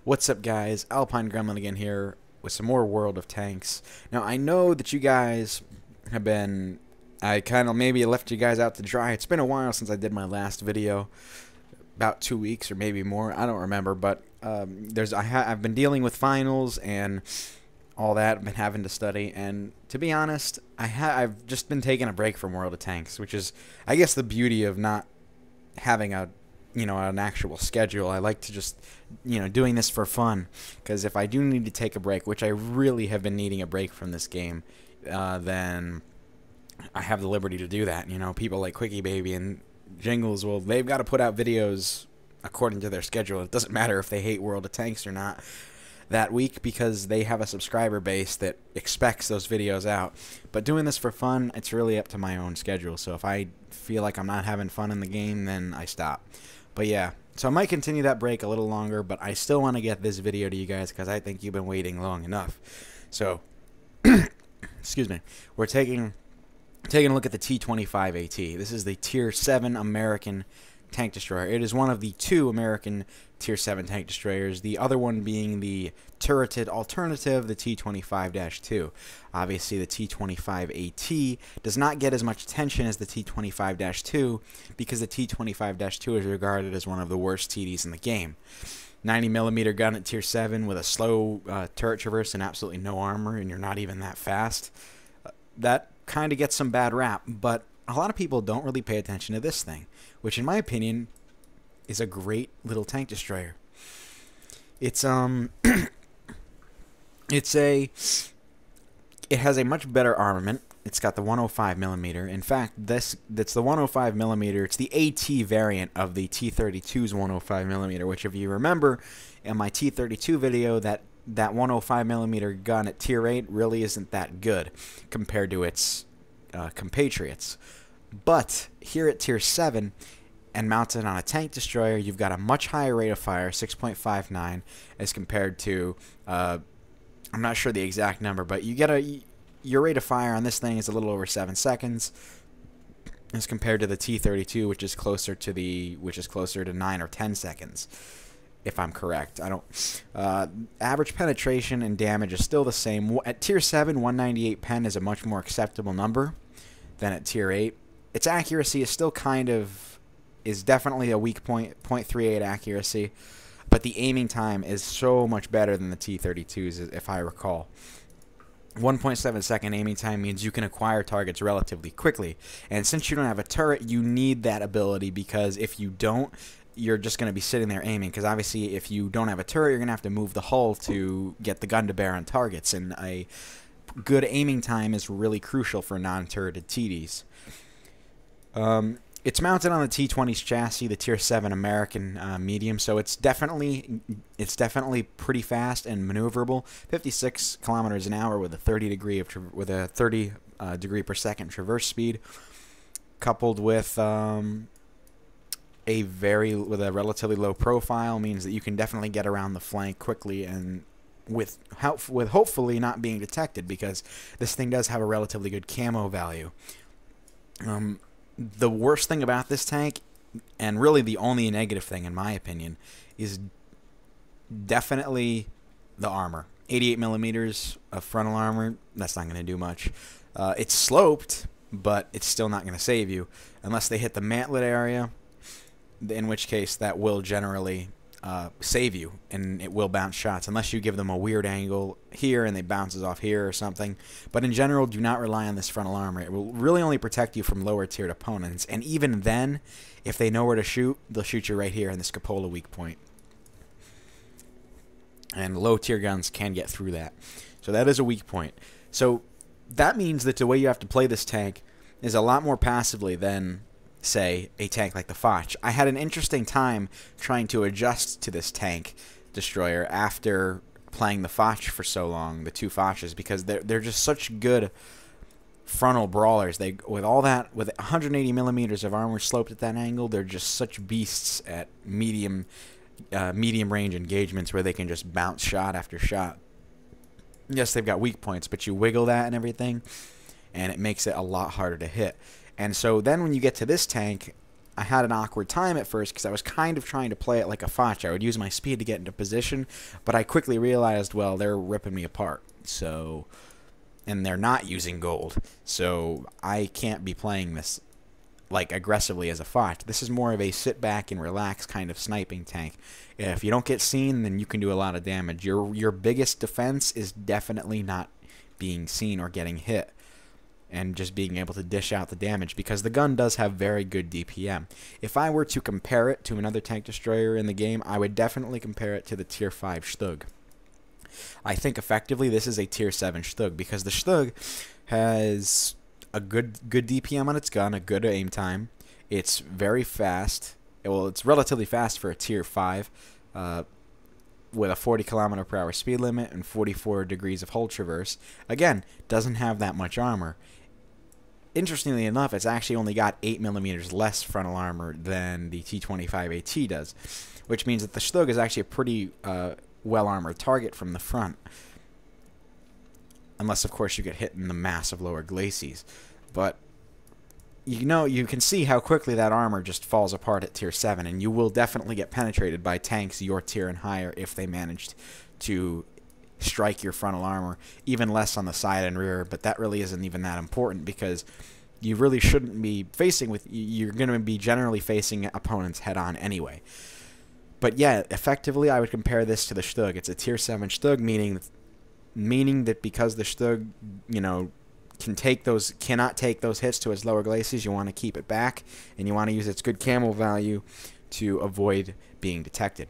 What's up, guys? Alpine Gremlin again here with some more World of Tanks. Now, I know that you guys have been... I kind of maybe left you guys out to dry. It's been a while since I did my last video. About 2 weeks or maybe more. I don't remember, but I've been dealing with finals and all that. I've been having to study, and to be honest, I've just been taking a break from World of Tanks, which is, I guess, the beauty of not having an actual schedule. I like to just, doing this for fun, because if I do need to take a break, which I really have been needing a break from this game, then I have the liberty to do that. People like Quickie Baby and Jingles, well, they've got to put out videos according to their schedule. It doesn't matter if they hate World of Tanks or not that week, because they have a subscriber base that expects those videos out. But doing this for fun, it's really up to my own schedule. So if I feel like I'm not having fun in the game, then I stop. But yeah, so I might continue that break a little longer, but I still want to get this video to you guys because I think you've been waiting long enough. So, excuse me, we're taking a look at the T25 AT. This is the Tier 7 American tank destroyer. It is one of the two American Tier 7 tank destroyers, the other one being the turreted alternative, the T25-2. Obviously, the T25 AT does not get as much attention as the T25-2 because the T25-2 is regarded as one of the worst TDs in the game. 90mm gun at Tier 7 with a slow turret traverse and absolutely no armor, and you're not even that fast. That kind of gets some bad rap, but a lot of people don't really pay attention to this thing, which in my opinion is a great little tank destroyer. It has a much better armament. It's got the 105mm. In fact, that's the 105mm. It's the AT variant of the T32's 105mm, which, if you remember in my T32 video, that 105mm gun at Tier 8 really isn't that good compared to its compatriots. But here at Tier 7 and mounted on a tank destroyer, you've got a much higher rate of fire, 6.59, as compared to, I'm not sure the exact number, but you get your rate of fire on this thing is a little over 7 seconds, as compared to the T32, which is closer to 9 or 10 seconds, if I'm correct. Average penetration and damage is still the same. At Tier 7, 198 pen is a much more acceptable number than at Tier 8. Its accuracy is still is definitely a weak point, 0.38 accuracy, but the aiming time is so much better than the T32's, if I recall. 1.7 second aiming time means you can acquire targets relatively quickly, and since you don't have a turret, you need that ability, because if you don't, you're just going to be sitting there aiming, because obviously if you don't have a turret, you're going to have to move the hull to get the gun to bear on targets, and a good aiming time is really crucial for non-turreted TDs. It's mounted on the T20's chassis, the Tier 7 American medium, so it's definitely pretty fast and maneuverable. 56 kilometers an hour with a 30 degree per second traverse speed, coupled with a relatively low profile, means that you can definitely get around the flank quickly and with hopefully not being detected, because this thing does have a relatively good camo value. The worst thing about this tank, and really the only negative thing in my opinion, is definitely the armor. 88mm of frontal armor, that's not going to do much. It's sloped, but it's still not going to save you unless they hit the mantlet area, in which case that will generally save you, and it will bounce shots unless you give them a weird angle here and they bounces off here or something. But in general, do not rely on this frontal armor. It will really only protect you from lower tiered opponents, and even then, if they know where to shoot, they'll shoot you right here in this cupola weak point, and low tier guns can get through that. So that is a weak point. So that means that the way you have to play this tank is a lot more passively than, say, a tank like the Foch. I had an interesting time trying to adjust to this tank destroyer after playing the Foch for so long, the two Foches, because they're just such good frontal brawlers. With 180mm of armor sloped at that angle, they're just such beasts at medium range engagements where they can just bounce shot after shot. Yes, they've got weak points, but you wiggle that and everything, and it makes it a lot harder to hit. And so then when you get to this tank, I had an awkward time at first because I was kind of trying to play it like a Foch. I would use my speed to get into position, but I quickly realized, well, they're ripping me apart. So, and they're not using gold, so I can't be playing this like aggressively as a Foch. This is more of a sit back and relax kind of sniping tank. If you don't get seen, then you can do a lot of damage. Your biggest defense is definitely not being seen or getting hit, and just being able to dish out the damage, because the gun does have very good DPM. If I were to compare it to another tank destroyer in the game, I would definitely compare it to the Tier 5 StuG. I think effectively this is a Tier 7 StuG, because the StuG has a good DPM on its gun, a good aim time. It's very fast. Well, it's relatively fast for a Tier 5, with a 40 km/h speed limit and 44 degrees of hull traverse. Again, doesn't have that much armor. Interestingly enough, it's actually only got 8 mm less frontal armor than the T25 AT does, which means that the StuG is actually a pretty well-armored target from the front. Unless, of course, you get hit in the massive lower glacis. But, you can see how quickly that armor just falls apart at Tier 7, and you will definitely get penetrated by tanks your tier and higher if they managed to strike your frontal armor, even less on the side and rear, but that really isn't even that important, because you really shouldn't be facing with, you're going to be generally facing opponents head on anyway. But yeah, effectively I would compare this to the StuG. It's a Tier 7 StuG, meaning that because the StuG, cannot take those hits to its lower glacis, you want to keep it back, and you want to use its good camo value to avoid being detected.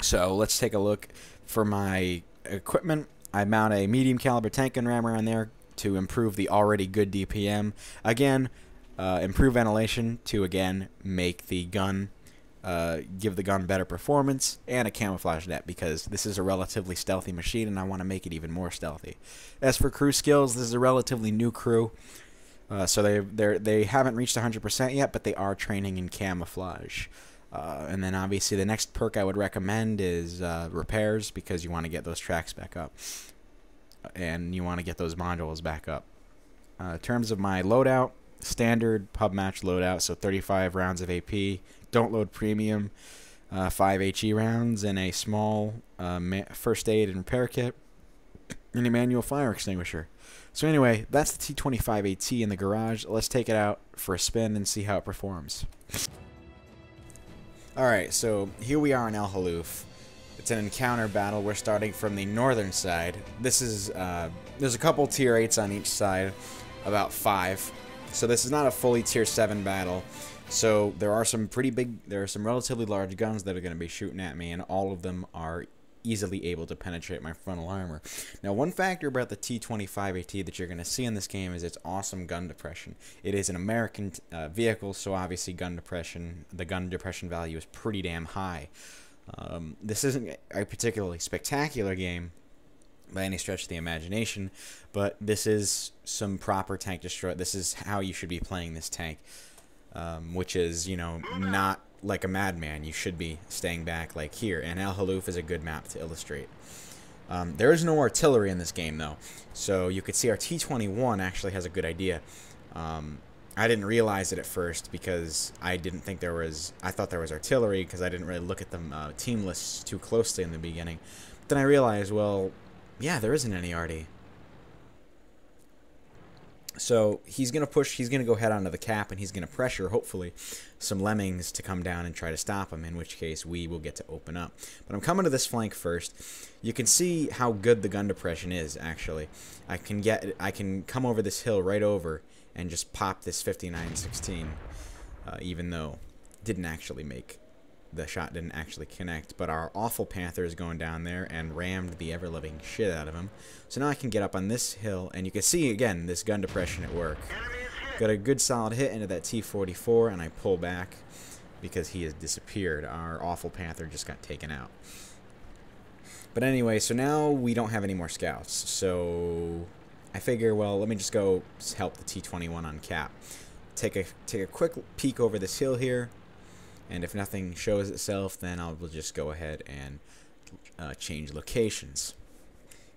So let's take a look for my equipment. I mount a medium caliber tank and rammer on there to improve the already good DPM. Again, improve ventilation to again make the gun, give the gun better performance, and a camouflage net, because this is a relatively stealthy machine and I want to make it even more stealthy. As for crew skills, this is a relatively new crew, so they haven't reached 100% yet, but they are training in camouflage. And then obviously the next perk I would recommend is repairs, because you want to get those tracks back up, and you want to get those modules back up. In terms of my loadout, standard pub match loadout, so 35 rounds of AP, don't load premium, 5 HE rounds, and a small first aid and repair kit, and a manual fire extinguisher. So anyway, that's the T25 AT in the garage. Let's take it out for a spin and see how it performs. Alright, so here we are in Hallouf. It's an encounter battle. We're starting from the northern side. This is, there's a couple Tier 8s on each side, about 5. So this is not a fully Tier 7 battle. So there are some relatively large guns that are going to be shooting at me, and all of them are easily able to penetrate my frontal armor. Now, one factor about the T25 AT that you're going to see in this game is its awesome gun depression. It is an American vehicle, so obviously the gun depression value is pretty damn high. This isn't a particularly spectacular game by any stretch of the imagination, but this is some proper tank destroy. This is how you should be playing this tank, which is, not like a madman. You should be staying back like here, and Hallouf is a good map to illustrate. There is no artillery in this game, though, so you could see our T21 actually has a good idea. I didn't realize it at first because I didn't think there was, I thought there was artillery because I didn't really look at the team lists too closely in the beginning. But then I realized, well, yeah, there isn't any arty. So he's going to push, he's going to go head onto the cap, and he's going to pressure, hopefully, some lemmings to come down and try to stop him, in which case we will get to open up. But I'm coming to this flank first. You can see how good the gun depression is, actually. I can come over this hill right over and just pop this 59-16, even though the shot didn't actually connect. But our awful Panther is going down there and rammed the ever-living shit out of him. So now I can get up on this hill, and you can see, again, this gun depression at work. Got a good solid hit into that T44, and I pull back because he has disappeared. Our awful Panther just got taken out. But anyway, so now we don't have any more scouts. So I figure, well, let me just go help the T21 on cap. Take a quick peek over this hill here, and if nothing shows itself, then we'll just go ahead and change locations.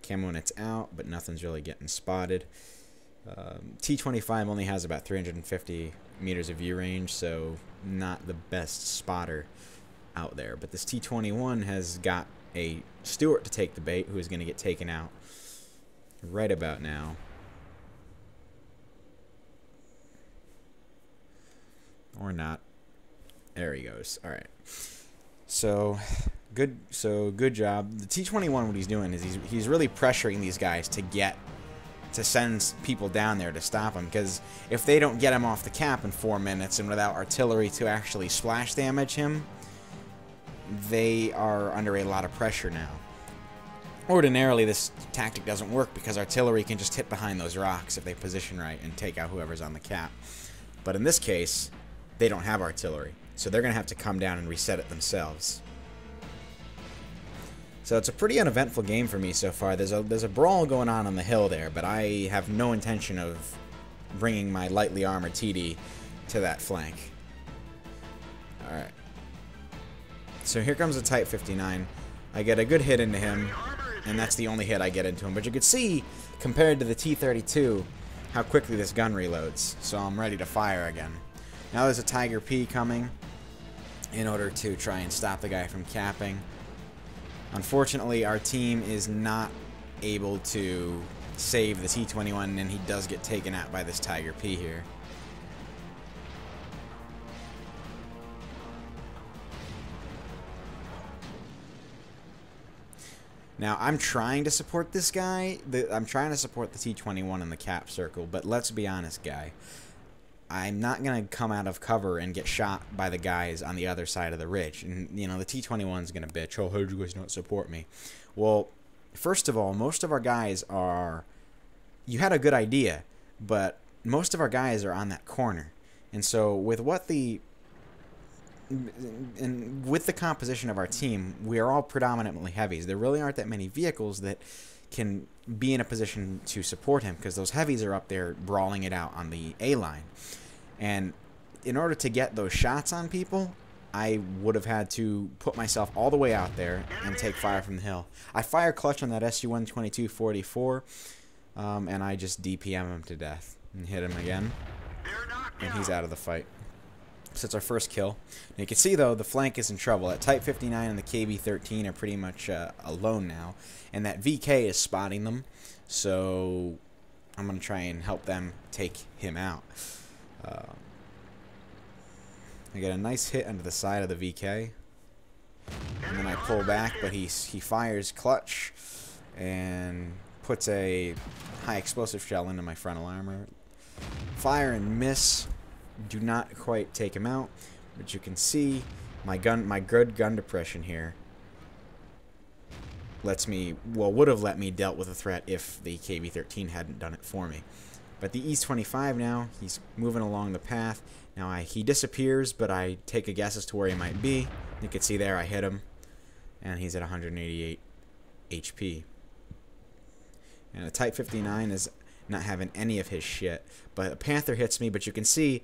Camo net's out, but nothing's really getting spotted. T25 only has about 350 meters of view range, so not the best spotter out there. But this T21 has got a Stewart to take the bait, who is going to get taken out right about now. Or not. There he goes. All right. So good job. The T21, what he's doing is he's really pressuring these guys to send people down there to stop him, because if they don't get him off the cap in 4 minutes and without artillery to actually splash damage him, they are under a lot of pressure now. Ordinarily, this tactic doesn't work because artillery can just hit behind those rocks if they position right and take out whoever's on the cap. But in this case, they don't have artillery, so they're going to have to come down and reset it themselves. So it's a pretty uneventful game for me so far. There's a brawl going on the hill there, but I have no intention of bringing my lightly armored TD to that flank. Alright. So here comes the Type 59. I get a good hit into him, and that's the only hit I get into him. But you can see, compared to the T32, how quickly this gun reloads. So I'm ready to fire again. Now there's a Tiger P coming in order to try and stop the guy from capping. Unfortunately, our team is not able to save the T21, and he does get taken out by this Tiger P here. Now, I'm trying to support this guy. I'm trying to support the T21 in the cap circle, but let's be honest, guy. I'm not going to come out of cover and get shot by the guys on the other side of the ridge. And, you know, the T21's going to bitch, oh, how'd you guys not support me? Well, first of all, most of our guys are... You had a good idea, but most of our guys are on that corner. And so with what the... And with the composition of our team, we are all predominantly heavies. There really aren't that many vehicles that can be in a position to support him, because those heavies are up there brawling it out on the A line. And in order to get those shots on people, I would have had to put myself all the way out there and take fire from the hill. I fire clutch on that SU-122-44, and I just DPM him to death and hit him again, and he's out of the fight. So it's our first kill. Now you can see, though, the flank is in trouble. That Type 59 and the KB-13 are pretty much alone now, and that VK is spotting them, so I'm going to try and help them take him out. I get a nice hit under the side of the VK, and then I pull back, but he fires clutch and puts a high explosive shell into my frontal armor. Fire and miss. Do not quite take him out, but you can see my good gun depression here lets me, well, would have let me dealt with a threat if the KB-13 hadn't done it for me. But the East 25 now, he's moving along the path. Now he disappears, but I take a guess as to where he might be. You can see there I hit him, and he's at 188 HP. And the Type 59 is not having any of his shit, but a Panther hits me, but you can see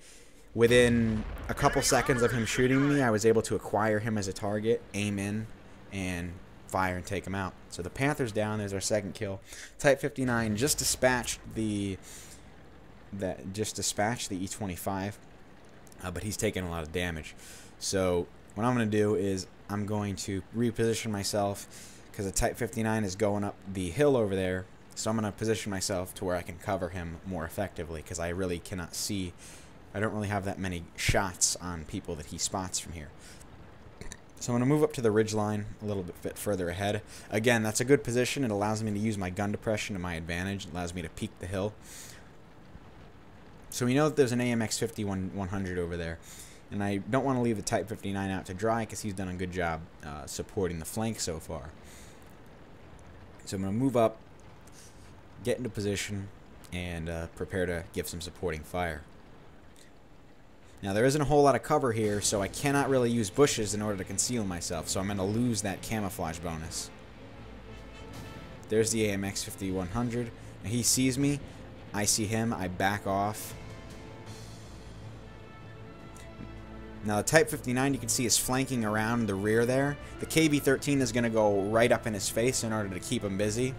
within a couple seconds of him shooting me, I was able to acquire him as a target, aim in, and fire and take him out. So the Panther's down. There's our second kill. Type 59 just dispatched the E25, but he's taking a lot of damage. So what I'm going to do is I'm going to reposition myself, because the Type 59 is going up the hill over there. So I'm going to position myself to where I can cover him more effectively, because I really cannot see. I don't really have that many shots on people that he spots from here. So I'm going to move up to the ridge line a little bit further ahead. Again, that's a good position. It allows me to use my gun depression to my advantage. It allows me to peek the hill. So we know that there's an AMX 5100 over there. And I don't want to leave the Type 59 out to dry, because he's done a good job supporting the flank so far. So I'm going to move up, get into position, and prepare to give some supporting fire. Now, there isn't a whole lot of cover here, so I cannot really use bushes in order to conceal myself, so I'm going to lose that camouflage bonus. There's the AMX 5100. Now, he sees me. I see him. I back off. Now, the Type 59, you can see, is flanking around the rear there. The KB-13 is going to go right up in his face in order to keep him busy.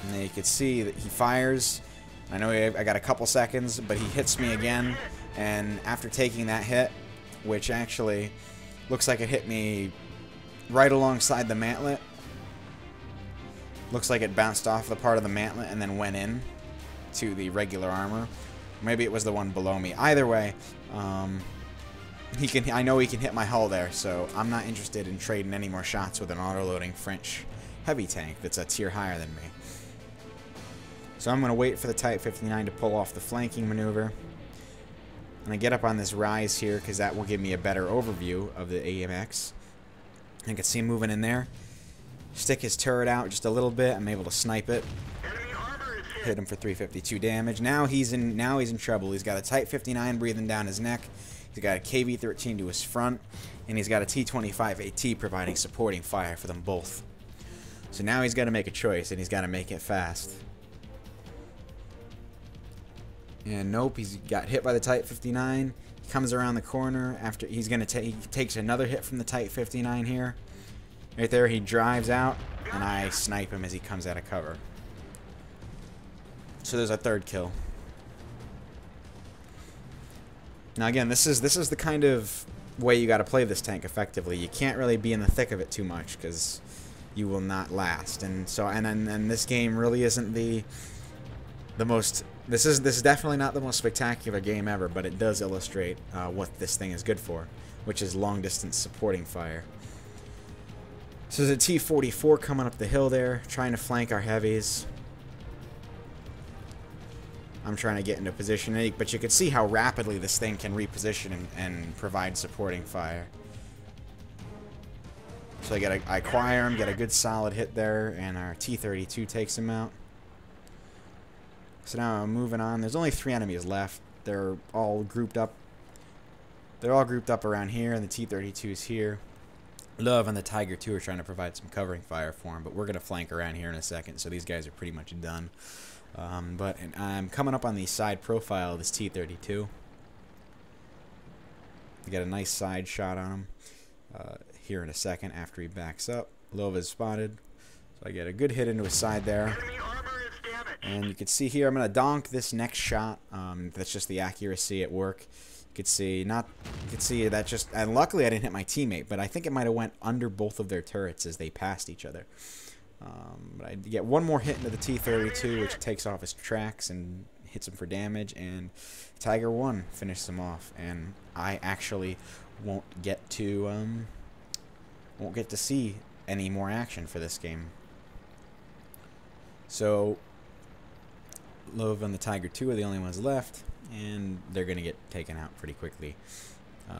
And then you can see that he fires. I know I got a couple seconds, but he hits me again. And after taking that hit, which actually looks like it hit me right alongside the mantlet. Looks like it bounced off the part of the mantlet and then went in to the regular armor. Maybe it was the one below me. Either way, I know he can hit my hull there, so I'm not interested in trading any more shots with an auto-loading French heavy tank that's a tier higher than me. So I'm going to wait for the Type 59 to pull off the flanking maneuver. And I get up on this rise here because that will give me a better overview of the AMX. I can see him moving in there. Stick his turret out just a little bit. I'm able to snipe it. Hit him for 352 damage. Now he's in trouble. He's got a Type 59 breathing down his neck. He's got a KV-13 to his front, and he's got a T25 AT providing supporting fire for them both. So now he's got to make a choice, and he's got to make it fast. And nope, he's got hit by the Type 59. He comes around the corner after he takes another hit from the Type 59 here. Right there, he drives out, and I snipe him as he comes out of cover. So there's a third kill. Now again, this is the kind of way you got to play this tank effectively. You can't really be in the thick of it too much because you will not last. And so and this game really isn't the most. This is definitely not the most spectacular game ever, but it does illustrate what this thing is good for, which is long distance supporting fire. So there's a T-44 coming up the hill there, trying to flank our heavies. I'm trying to get into position, but you can see how rapidly this thing can reposition and provide supporting fire. So I acquire him, get a good solid hit there, and our T-32 takes him out. So now I'm moving on. There's only 3 enemies left. They're all grouped up. They're all grouped up around here, and the T-32 is here. Love and the Tiger 2 are trying to provide some covering fire for him, but we're going to flank around here in a second, so these guys are pretty much done. But I'm coming up on the side profile of this T-32. I get a nice side shot on him here in a second after he backs up. Love is spotted, so I get a good hit into his side there. And you can see here, I'm going to donk this next shot. That's just the accuracy at work. You can see that just, and luckily I didn't hit my teammate, but I think it might have went under both of their turrets as they passed each other. But I get one more hit into the T-32, which takes off his tracks and hits him for damage, and Tiger 1 finishes him off. And I actually won't get to see any more action for this game. So Love and the Tiger 2 are the only ones left, and they're gonna get taken out pretty quickly.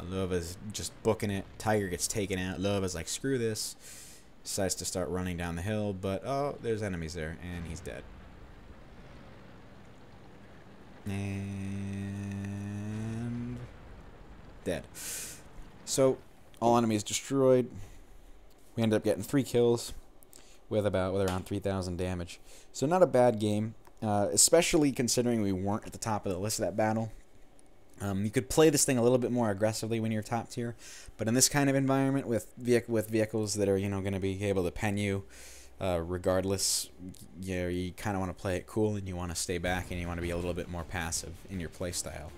Love is just booking it. Tiger gets taken out. Love is like, screw this. Decides to start running down the hill, but oh, there's enemies there, and he's dead. And dead. So all enemies destroyed. We ended up getting 3 kills with around 3,000 damage. So not a bad game, especially considering we weren't at the top of the list of that battle. You could play this thing a little bit more aggressively when you're top tier, but in this kind of environment with vehicles that are going to be able to pen you, regardless, you kind of want to play it cool and you want to stay back and you want to be a little bit more passive in your playstyle.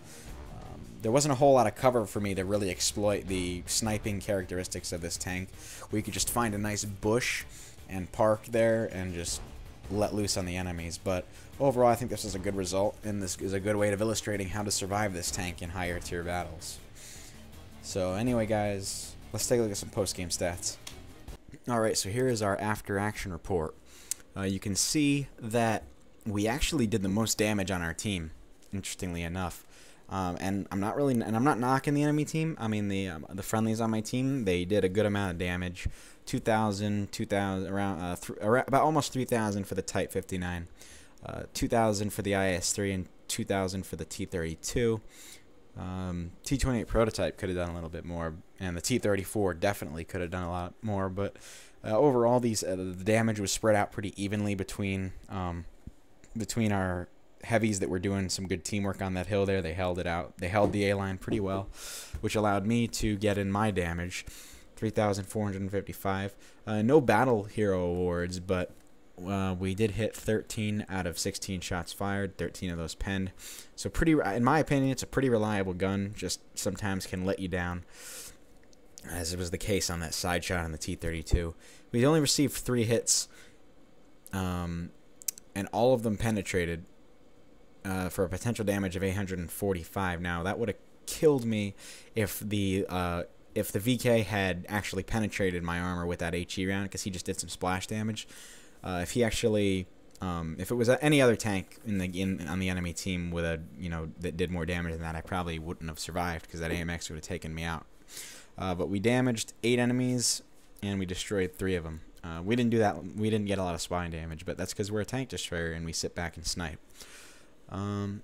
There wasn't a whole lot of cover for me to really exploit the sniping characteristics of this tank. We could just find a nice bush and park there and just let loose on the enemies, but overall I think this is a good result, and this is a good way of illustrating how to survive this tank in higher tier battles. So anyway guys, let's take a look at some post-game stats. Alright, so here is our after action report. You can see that we actually did the most damage on our team, interestingly enough. And I'm not knocking the enemy team. I mean the friendlies on my team, they did a good amount of damage. 2,000, around about almost 3,000 for the Type 59, 2,000 for the IS-3, and 2,000 for the T-32. T-28 prototype could have done a little bit more, and the T-34 definitely could have done a lot more. But overall, the damage was spread out pretty evenly between our heavies that were doing some good teamwork on that hill there. They held it out. They held the A-line pretty well, which allowed me to get in my damage. 3,455. No battle hero awards, but we did hit 13 out of 16 shots fired, 13 of those penned. So pretty, in my opinion, it's a pretty reliable gun. Just sometimes can let you down, as it was the case on that side shot on the T32. We only received 3 hits, and all of them penetrated for a potential damage of 845. Now that would have killed me if the VK had actually penetrated my armor with that HE round, because he just did some splash damage. If he actually, if it was any other tank on the enemy team with a, that did more damage than that, I probably wouldn't have survived, because that AMX would have taken me out. But we damaged 8 enemies and we destroyed 3 of them. We didn't do that. We didn't get a lot of spine damage, but that's because we're a tank destroyer and we sit back and snipe. You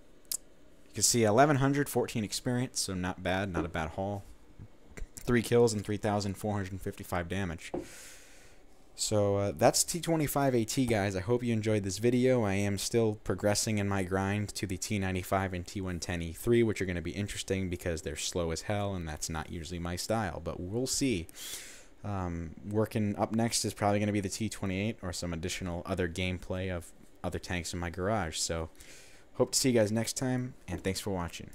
can see 1114 experience, so not bad, not a bad haul. 3 kills and 3,455 damage. So that's T25 AT, guys. I hope you enjoyed this video. I am still progressing in my grind to the T95 and T110 E3, which are going to be interesting because they're slow as hell, and that's not usually my style, but we'll see. Working up next is probably going to be the T28 or some additional other gameplay of other tanks in my garage. So hope to see you guys next time, and thanks for watching.